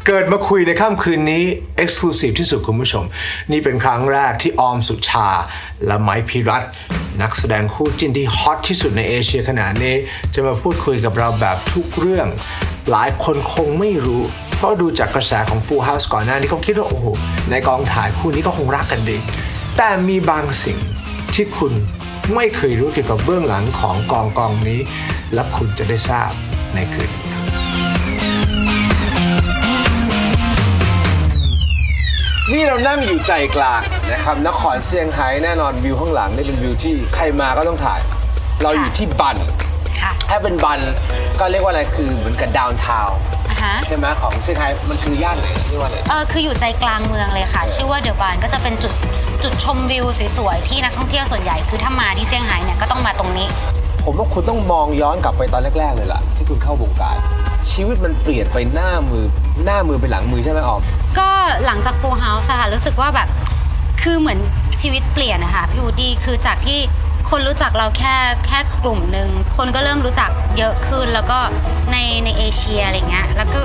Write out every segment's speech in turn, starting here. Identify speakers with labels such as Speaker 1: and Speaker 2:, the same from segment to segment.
Speaker 1: เกิดมาคุยในค่ำคืนนี้ Exclusive ที่สุดคุณผู้ชมนี่เป็นครั้งแรกที่ออมสุชาและไมค์พิรัตน์นักแสดงคู่จิ้นที่ฮอตที่สุดในเอเชียขณะนี้จะมาพูดคุยกับเราแบบทุกเรื่องหลายคนคงไม่รู้เพราะดูจากกระแสของ Full House ก่อนหน้านี้เขาคิดว่าโอ้โหในกองถ่ายคู่นี้ก็คงรักกันดีแต่มีบางสิ่งที่คุณไม่เคยรู้เกี่ยวกับเบื้องหลังของกองนี้และคุณจะได้ทราบในคืนนี้นี่เรานั่งอยู่ใจกลางนะครับนครเซี่ยงไฮ้แน่นอนวิวข้างหลังนี่เป็นวิวที่ใครมาก็ต้องถ่ายเราอยู่ที่บันถ้าเป็นบันก็เรียกว่าอะไรคือเหมือนกับดาวน์ทาวน์ใช่ไหมของเซี่ยงไฮ้มันคือย่านไหนเรียกว่าอะไร
Speaker 2: คืออยู่ใจกลางเมืองเลยค่ะชื่อว่าเดอะบันก็จะเป็นจุดชมวิวสวยๆที่นักท่องเที่ยวส่วนใหญ่คือถ้ามาที่เซี่ยงไฮ้เนี่ยก็ต้องมาตรงนี้
Speaker 1: ผมว่าคุณต้องมองย้อนกลับไปตอนแรกๆเลยล่ะที่คุณเข้าวงการชีวิตมันเปลี่ยนไปหน้ามือไปหลังมือใช่ไหมออม
Speaker 2: ก็หลังจาก Full House ค่ะรู้สึกว่าแบบคือเหมือนชีวิตเปลี่ยนนะคะพี่วูดดี้คือจากที่คนรู้จักเราแค่กลุ่มหนึ่งคนก็เริ่มรู้จักเยอะขึ้นแล้วก็ในเอเชียอะไรเงี้ยแล้วก็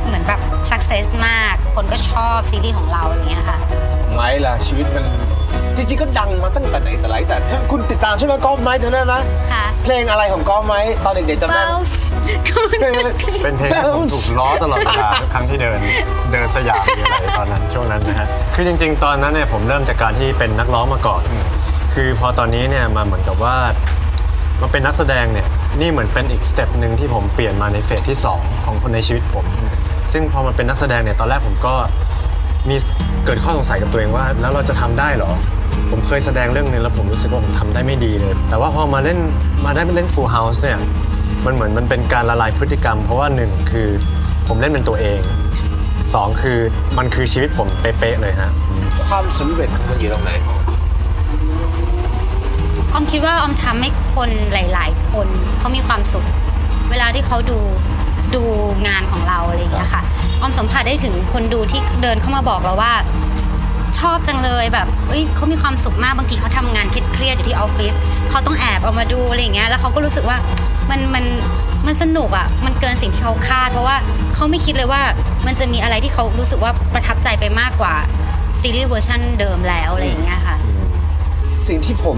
Speaker 2: เหมือนแบบ success มากคนก็ชอบซีรีส์ของเราอะไรเงี้ยค่ะ
Speaker 1: ไม่ล่ะชีวิตมันจริงๆก็ดังมาตั้งแต่ไหนแต่ไรแต่ถ้าคุณติดตามใช่ไหมก้อมไม้จำได้ไหม
Speaker 2: ค่ะ
Speaker 1: เพลงอะไรของก้อมไม้ตอนเด็กๆจำได้
Speaker 3: เป็นเพลงที่ผมถูกล้อตลอดเวลาทุกครั้งที่เดินสยามอะไรตอนนั้นช่วงนั้นนะฮะคือจริงๆตอนนั้นเนี่ยผมเริ่มจากการที่เป็นนักร้องมาก่อนคือพอตอนนี้เนี่ยมาเหมือนกับว่ามาเป็นนักแสดงเนี่ยนี่เหมือนเป็นอีกสเต็ปหนึ่งที่ผมเปลี่ยนมาในเฟสที่2ของคนในชีวิตผมซึ่งพอมาเป็นนักแสดงเนี่ยตอนแรกผมก็มีเกิดข้อสงสัยกับตัวเองว่าแล้วเราจะทำได้เหรอผมเคยแสดงเรื่องนึงแล้วผมรู้สึกว่าผมทำได้ไม่ดีเลยแต่ว่าพอมาได้เล่น Full House เนี่ยมันเหมือนมันเป็นการละลายพฤติกรรมเพราะว่า1คือผมเล่นเป็นตัวเอง2คือมันคือชีวิตผมเป๊ะๆเลยฮะ
Speaker 1: ความสำเร็จมันอยู่ตรงไหน
Speaker 2: ออมคิดว่าออมทำให้คนหลายๆคนเขามีความสุขเวลาที่เขาดูงานของเราอะไรอย่างเงี้ยค่ะออมสัมผัสได้ถึงคนดูที่เดินเข้ามาบอกเราว่าชอบจังเลยแบบเขามีความสุขมากบางทีเขาทำงานเครียดอยู่ที่ออฟฟิศเขาต้องแอบเอามาดูอะไรอย่างเงี้ยแล้วเขาก็รู้สึกว่ามันสนุกอ่ะมันเกินสิ่งที่เขาคาดเพราะว่าเขาไม่คิดเลยว่ามันจะมีอะไรที่เขารู้สึกว่าประทับใจไปมากกว่าซีรีส์เวอร์ชันเดิมแล้วอะไรอย่างเงี้ยค่ะ
Speaker 1: สิ่งที่ผม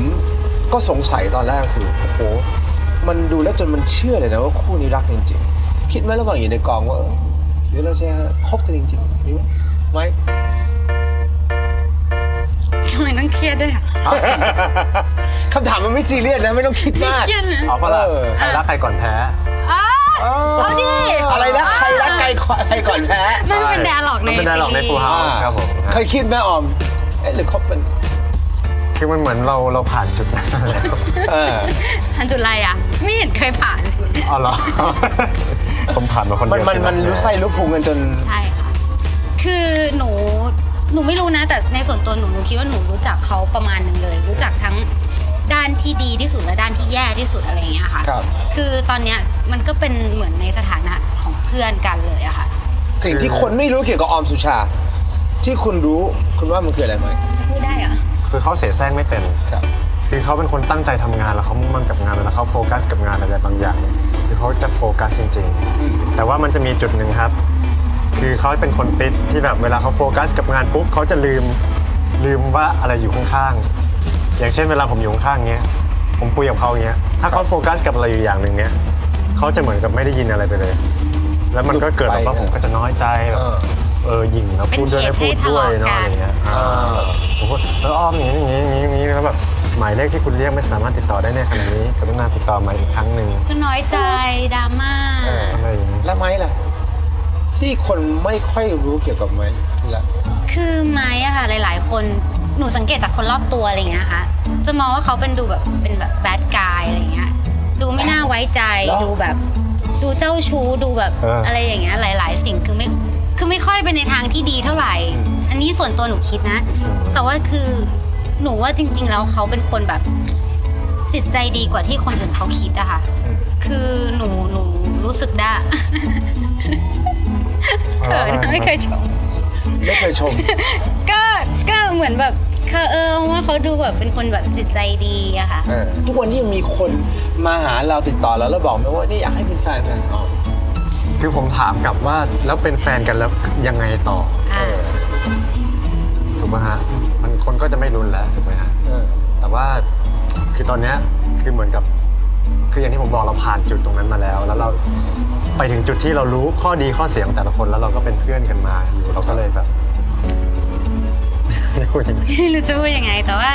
Speaker 1: ก็สงสัยตอนแรกคือโอ้โหมันดูแล้วจนมันเชื่อเลยนะว่าคู่นี้รักจริงๆคิดไหมระหว่างอยู่ในกองว่าเดี๋ยวเราจะคบกันจริงๆมีไหม
Speaker 2: ทำไมต้องเครียดด้วย
Speaker 1: คำถามมันไม่ซีเรียสนะไม่ต้องคิดมาก
Speaker 3: เอาเพราะใครรักใครก่อนแพ้
Speaker 2: เอาดิ
Speaker 1: อะไรนะใครรักใครก่อนแพ้
Speaker 2: นั่นเป็นไดอะล็อก
Speaker 3: ใน Full House ครับผม
Speaker 1: เคยคิดไหมออมหรือคบมัน
Speaker 3: คือมันเหมือนเราผ่านจุดนั้นแล้ว
Speaker 2: ผ่านจุดอะไรอ่ะไม่เห็นเคยผ่าน
Speaker 3: อ๋อเหรอผมผ่านมาคนเดียว
Speaker 1: มันรู้ไส้รู้พุงกันจน
Speaker 2: ใช่ค่ะคือหนูไม่รู้นะแต่ในส่วนตัวหนูคิดว่าหนูรู้จักเขาประมาณนึงเลยรู้จักทั้งด้านที่ดีที่สุดและด้านที่แย่ที่สุดอะไรอย่างเงี้ยค่ะคือตอนเนี้ยมันก็เป็นเหมือนในสถานะของเพื่อนกันเลยอะค่ะ
Speaker 1: สิ่งที่คนไม่รู้เกี่ยวกับออมสุชาที่คุณรู้คุณว่ามันคืออะไรไหม
Speaker 2: จะพูดได้เหรอ
Speaker 3: คือเขาเสียแซงไม่เป็นคือเขาเป็นคนตั้งใจทำงานแล้วเขามุ่งมั่นกับงานแล้วเขาโฟกัสกับงานอะไรบางอย่างคือเขาจะโฟกัสจริงๆแต่ว่ามันจะมีจุดหนึ่งครับคือเขาเป็นคนติดที่แบบเวลาเขาโฟกัสกับงานปุ๊บเขาจะลืมว่าอะไรอยู่ข้างๆอย่างเช่นเวลาผมอยู่ข้างๆเงี้ยผมคุยกับเขาเงี้ยถ้าเขาโฟกัสกับอะไรอยู่อย่างหนึ่งเนี้ยเขาจะเหมือนกับไม่ได้ยินอะไรไปเลยแล้วมันก็เกิดแบบว่าผมก็จะน้อยใจแบบหยิ่งแล้วพูดด้วยไม่พูดด้วยเนาะอะไรเงี้ยผมก็อ้อมอย่างนี้แล้วแบบหมายเลขที่คุณเรียกไม่สามารถติดต่อได้ในขณะนี้กรุณาติดต่อมาอีกครั้งหนึ่ง
Speaker 2: ก็น้อยใจดราม่า
Speaker 1: แล้วไหมล่ะที่คนไม่ค่อยรู้เกี่ยวกับไม้ละ
Speaker 2: คือไม้อะค่ะหลายๆคนหนูสังเกตจากคนรอบตัวอะไรเงี้ยค่ะจะมองว่าเขาเป็นแบบแบดกายอะไรเงี้ยดูไม่น่าไว้ใจดูแบบดูเจ้าชู้ดูแบบอะไรอย่างเงี้ยหลายๆสิ่งคือไม่ค่อยเป็นในทางที่ดีเท่าไหร่อันนี้ส่วนตัวหนูคิดนะแต่ว่าคือหนูว่าจริงๆแล้วเขาเป็นคนแบบจิตใจดีกว่าที่คนอื่นเขาคิดอะค่ะคือหนูรู้สึกได้ไม่เคยชมก็เหมือนแบบว่าเขาดูแบบเป็นคนแบบจิตใจดีอะค่ะ
Speaker 1: ทุกวันนี้ยังมีคนมาหาเราติดต่อแล้วบอกไหมว่านี่อยากให้เป็นแฟนกัน
Speaker 3: คือผมถามกลับว่าแล้วเป็นแฟนกันแล้วยังไงต่อถูกไหมฮะมันคนก็จะไม่รุนแล้วถูกไหมฮะแต่ว่าคือตอนเนี้ยคือเหมือนกับคืออย่างที่ผมบอกเราผ่านจุดตรงนั้นมาแล้วเราไปถึงจุดที่เรารู้ข้อดีข้อเสียของแต่ละคนแล้วเราก็เป็นเพื่อนกันมาอยู่เราก็เลยแบบไม่รู้
Speaker 2: จะพูดยังไงแต่ว่า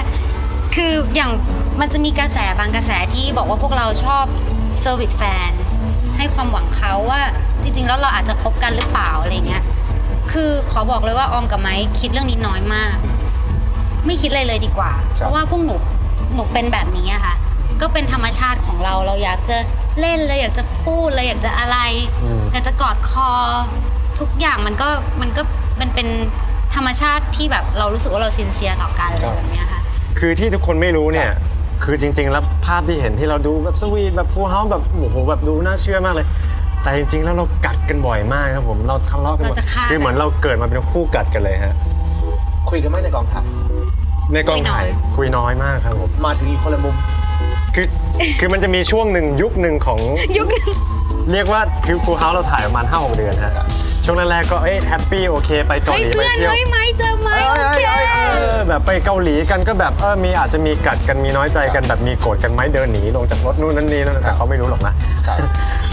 Speaker 2: คืออย่างมันจะมีกระแสบางกระแสที่บอกว่าพวกเราชอบเซอร์วิสแฟนให้ความหวังเขาว่าจริงๆแล้วเราอาจจะคบกันหรือเปล่าอะไรเงี้ยคือขอบอกเลยว่าออมกับไมค์คิดเรื่องนี้น้อยมากไม่คิดเลยดีกว่าเพราะว่าพวกหนูเป็นแบบนี้อะค่ะก็เป็นธรรมชาติของเราอยากจะเล่นเลยอยากจะพูดเลยอยากจะอะไรอยากจะกอดคอทุกอย่างมันก็เป็นธรรมชาติที่แบบเรารู้สึกว่าเราซินเซียร์ต่อกันอะไรแบบนี้ค่ะ
Speaker 3: คือที่ทุกคนไม่รู้เนี่ยคือจริงๆแล้วภาพที่เห็นที่เราดูแบบสวีทแบบฟูลเฮาส์แบบโอ้โหแบบดูน่าเชื่อมากเลยแต่จริงๆแล้วเรากัดกันบ่อยมากครับผมเราทะเลาะกันคือเหมือนเราเกิดมาเป็นคู่กัดกันเลยฮะ
Speaker 1: คุยกันไหมในกองถ่าย
Speaker 3: ในกองถ่ายคุยน้อยมากครับผม
Speaker 1: มาถึงอีกคนละมุม
Speaker 3: คือมันจะมีช่วงหนึ่งยุคหนึ่งของเรียกว่าคือฟูลเฮาส์เราถ่ายประมาณ 5-6 เดือนฮะช่วงแรกๆก็แฮปปี้โอเคไปเกาหลีไปเที่ยว
Speaker 2: ไหมเจอไหมโอเค
Speaker 3: แบบไปเกาหลีกันก็แบบอาจจะมีกัดกันมีน้อยใจกันแบบมีโกรธกันไหมเดินหนีลงจากรถนู่นนั่นนี่นั่นแต่เขาไม่รู้หรอกนะ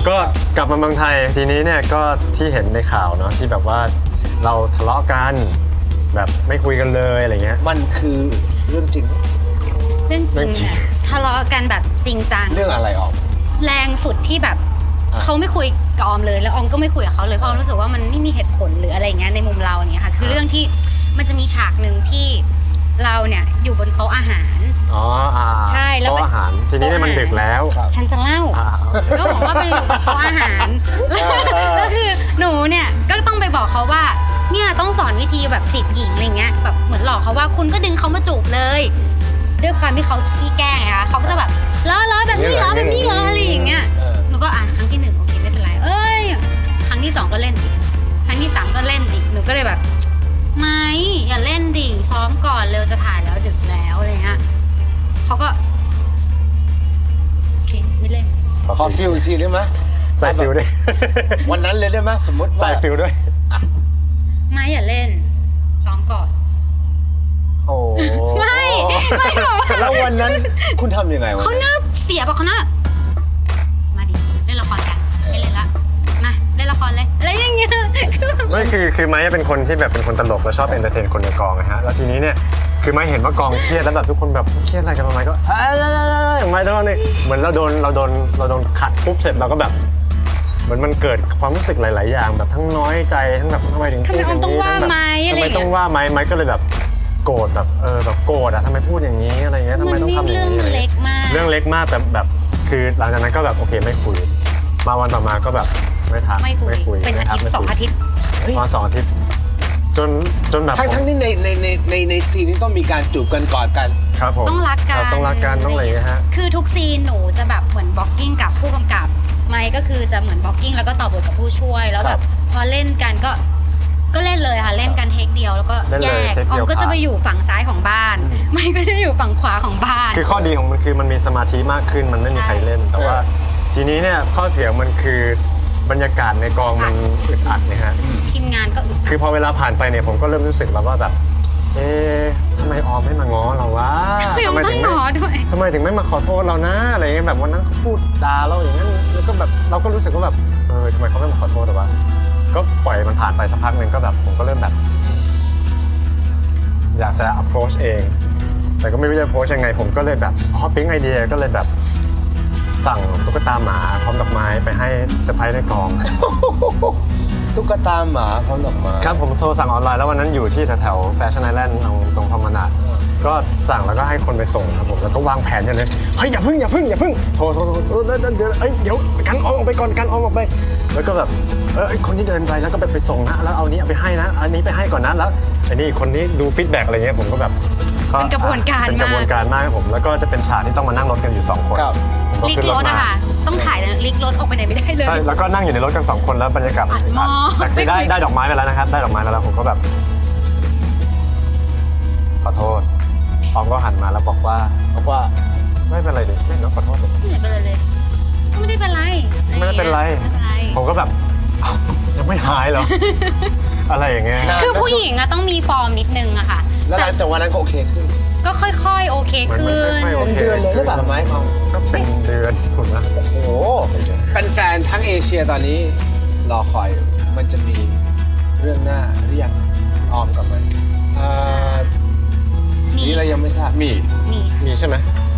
Speaker 3: ก็กลับมาเมืองไทยทีนี้เนี่ยก็ที่เห็นในข่าวเนาะที่แบบว่าเราทะเลาะกันแบบไม่คุยกันเลยอะไรเงี้ย
Speaker 1: มันคือเรื่องจริง
Speaker 2: ทะเลาะกันแบบจริงจัง
Speaker 1: เรื่องอะไรออม
Speaker 2: แรงสุดที่แบบเขาไม่คุยกับออมเลยแล้วออมก็ไม่คุยกับเขาเลยเพราะออมรู้สึกว่ามันไม่มีเหตุผลหรืออะไรเงี้ยในมุมเราเนี่ยค่ะคือเรื่องที่มันจะมีฉากหนึ่งที่เราเนี่ยอยู่บนโต๊ะอาหารใช่แล้ว
Speaker 3: โต๊ะอาหารทีนี้มันดึกแล้ว
Speaker 2: ฉันจะเล่าก็บอกว่าไปอยู่บนโต๊ะอาหารแล้วคือหนูเนี่ยก็ต้องไปบอกเขาว่าเนี่ยต้องสอนวิธีแบบจีบหญิงอะไรเงี้ยแบบเหมือนหลอกเขาว่าคุณก็ดึงเขามาจูบเลยด้วยความที่เขาขี้แกล้งไงคะเขาก็จะแบบล้อแบบนี้ล้อแบบนี้ล้ออะไรอย่างเงี้ยหนูก็ครั้งที่1โอเคไม่เป็นไรครั้งที่2ก็เล่นอีกครั้งที่3ก็เล่นอีกหนูก็เลยแบบไม่อย่าเล่นดิซ้อมก่อนเร็วจะถ่ายแล้วดึกแล้วอะไรเงี้ยเขาก็โอเคไม่เล่น
Speaker 1: ขอฟิลทีได้ไหม
Speaker 3: ใส่ฟิลด้วย
Speaker 1: วันนั้นเลยได้ไหมสมมติว่า
Speaker 3: ใส่ฟิลด้วย
Speaker 2: ไม่อย่าเล่นซ้อมก่อน
Speaker 1: โอ้
Speaker 2: ไม่
Speaker 1: แล้ววันนั้นคุณทำยังไงวะ
Speaker 2: เขาหน้าเสียป่ะเขาหน้ามาดิเล่นละครกันไม่เล่นละมาเล่นละครเลยอะไรอย่างเงี้ย
Speaker 3: ไม่คือไม้เป็นคนที่แบบเป็นคนตลกและชอบเอนเตอร์เทนคนในกองนะฮะแล้วทีนี้เนี่ยคือไม้เห็นว่ากองเครียดแล้วแบบทุกคนแบบเครียดอะไรกันไม้ก็ไม้ตอนนี้เหมือนเราโดนขัดปุ๊บเสร็จเราก็แบบเหมือนมันเกิดความรู้สึกหลายๆอย่างแบบทั้งน้อยใจทั้งแบบทำไมถึงพูดอย่างนี้
Speaker 2: ต้องว่าไม้
Speaker 3: ทำไมต้องว่าไม้ก็เลยแบบโกรธแบบแบบโกรธทำไมพูดอย่างนี้อะไรเงี้ยทำไมต้องทำอย่างนี้
Speaker 2: เรื่องเล็กมาก
Speaker 3: เรื่องเล็กมากแต่แบบคือหลังจากนั้นก็แบบโอเคไม่คุยมาวันต่อมาก็แบบไม่ทัก
Speaker 2: ไม่คุยเป็นอาทิตย์2 อาทิตย์
Speaker 3: ประมาณ2 อาทิตย์จนแบบ
Speaker 1: ทั้งนี้ในซีนนี้ต้องมีการจูบกันกอดกัน
Speaker 3: ครับผม
Speaker 2: ต้องรักกัน
Speaker 3: ต้องอะไรฮะ
Speaker 2: คือทุกซีนหนูจะแบบเหมือนบล็อกกิ้งกับผู้กำกับไม่ก็คือจะเหมือนบล็อกกิ้งแล้วก็ต่อบทกับผู้ช่วยแล้วแบบพอเล่นกันก็เล่นเลยค่ะเล่นกันเทคเดียวแล้วก็แยกออมก็จะไปอยู่ฝั่งซ้ายของบ้านไม่ก็จะอยู่ฝั่งขวาของบ้าน
Speaker 3: คือข้อดีของมันคือมันมีสมาธิมากขึ้นมันไม่มีใครเล่นแต่ว่าทีนี้เนี่ยข้อเสียมันคือบรรยากาศในกองมันอึดอัดนะฮะ
Speaker 2: ทีมงานก็อึดอัด
Speaker 3: คือพอเวลาผ่านไปเนี่ยผมก็เริ่มรู้สึกแล้วว่าแบบทำไมออมไม่มาง้อเราวะ
Speaker 2: ทำไมถึง
Speaker 3: ไม่มาขอโทษเรานะอะไรเงี้ยแบบวันนั้นเขาพูดด่าเราอย่างนั้นแล้วก็แบบเราก็รู้สึกว่าแบบทำไมเขาไม่มาขอโทษหรอวะก็ปล่อยมันผ่านไปสักพักหนึ่งก็แบบผมก็เริ่มแบบอยากจะ approach เองแต่ก็ไม่รู้จะ approach ยังไงผมก็เลยแบบปิ๊งไอเดียก็เลยแบบสั่งตุ๊กตาหมาพร้อมดอกไม้ไปให้เซอร์ไพรส์ในกอง
Speaker 1: ตุ๊กตาหมาพร้อมดอกไม้
Speaker 3: ครับผมโทรสั่งออนไลน์แล้ววันนั้นอยู่ที่แถวแฟชั่นไอแลนด์ตรงพม่าก็สั่งแล้วก็ให้คนไปส่งครับผมแล้วก็วางแผนกันเลยเฮ้ยอย่าพึ่งโทรเดี๋ยวกันออกไปก่อนกันออกไปแล้วก็แบบคนที่เดินไปแล้วก็ไปส่งนะแล้วเอานี้เอาไปให้นะอันนี้ไปให้ก่อนนะแล้วไอ้นี่คนนี้ดูฟีดแบ็กอะไรเงี้ยผมก็แบบ
Speaker 2: เป็นกระบวนการ
Speaker 3: มากครับผมแล้วก็จะเป็นฉากที่ต้องมานั่งรถกันอยู่2 คน
Speaker 2: ลิกรถอะค่ะต้องถ่ายลิกรถออกไปไหนไม่ได้เลย
Speaker 3: ใช่แล้วก็นั่งอยู่ในรถกัน2 คนแล้วบรรยากาศแต่ได้ดอกไม้ไปแล้วนะครับได้ดอกไม้แล้วผมก็แบบขอโทษออมก็หันมาแล้วบอกว่าไม่เป็นไรดิไม่ต้องขอโทษ
Speaker 2: ไม่เป็นไรเลยไม่ได้เป็นไร
Speaker 3: ผมก็แบบ ยังไม่หายเหรอ อะไรอย่างเงี้ย
Speaker 2: คือผู้หญิงอะต้องมีฟอร์มนิดนึงอะค่ะ
Speaker 1: แล้วหลังจากวันนั้นก็โอเคขึ้น
Speaker 2: ก็ค่อยๆโอเค
Speaker 3: เหมือน
Speaker 2: ขึ้
Speaker 3: มัน
Speaker 2: น
Speaker 3: ค่อยๆโอเค
Speaker 1: เดือนเลยหรือเปล่าไม้เขา
Speaker 3: ก็เป็นเดือนผมนะ
Speaker 1: โอ้โหแฟนๆทั้งเอเชียตอนนี้รอคอยมันจะมีเรื่องหน้าหรือยังออมกับมัน
Speaker 2: มี
Speaker 1: นี่เรายังไม่ทราบมี
Speaker 2: มี
Speaker 3: มีใช่ไหม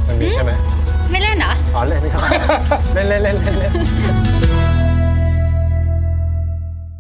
Speaker 3: มันมีใช่ไหม
Speaker 2: ไม่เล่นเหรอ
Speaker 3: อ๋อเล่นครับ เล่น